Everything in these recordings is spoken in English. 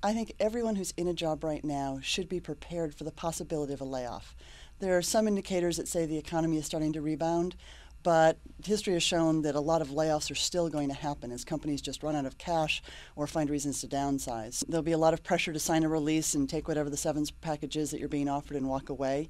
I think everyone who's in a job right now should be prepared for the possibility of a layoff. There are some indicators that say the economy is starting to rebound, but history has shown that a lot of layoffs are still going to happen as companies just run out of cash or find reasons to downsize. There'll be a lot of pressure to sign a release and take whatever the severance package is that you're being offered and walk away.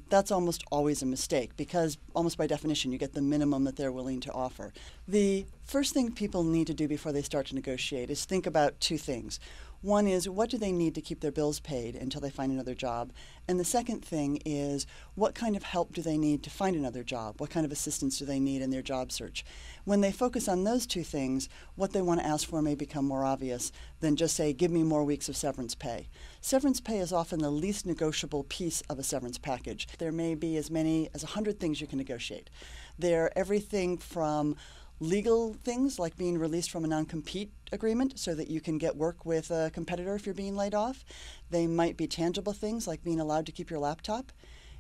That's almost always a mistake because almost by definition you get the minimum that they're willing to offer. The first thing people need to do before they start to negotiate is think about two things. One is, what do they need to keep their bills paid until they find another job? And the second thing is, what kind of help do they need to find another job? What kind of assistance do they need in their job search? When they focus on those two things, what they want to ask for may become more obvious than just say, give me more weeks of severance pay. Severance pay is often the least negotiable piece of a severance package. There may be as many as 100 things you can negotiate. They're everything from legal things like being released from a non-compete agreement so that you can get work with a competitor if you're being laid off. They might be tangible things like being allowed to keep your laptop.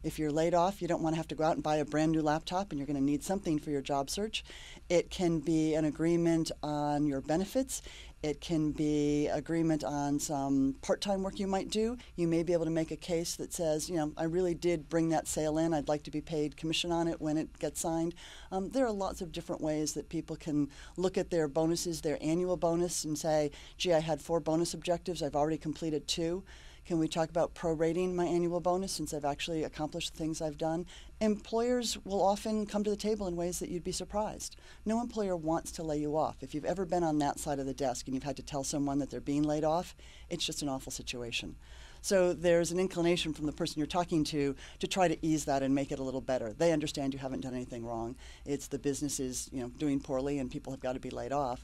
If you're laid off, you don't want to have to go out and buy a brand new laptop and you're going to need something for your job search. It can be an agreement on your benefits. It can be agreement on some part-time work you might do. You may be able to make a case that says, I really did bring that sale in. I'd like to be paid commission on it when it gets signed. There are lots of different ways that people can look at their bonuses, their annual bonus, and say, gee, I had 4 bonus objectives. I've already completed 2. Can we talk about prorating my annual bonus since I've actually accomplished the things I've done? Employers will often come to the table in ways that you'd be surprised. No employer wants to lay you off. If you've ever been on that side of the desk and you've had to tell someone that they're being laid off, it's just an awful situation. So there's an inclination from the person you're talking to try to ease that and make it a little better. They understand you haven't done anything wrong. It's the business is doing poorly and people have got to be laid off.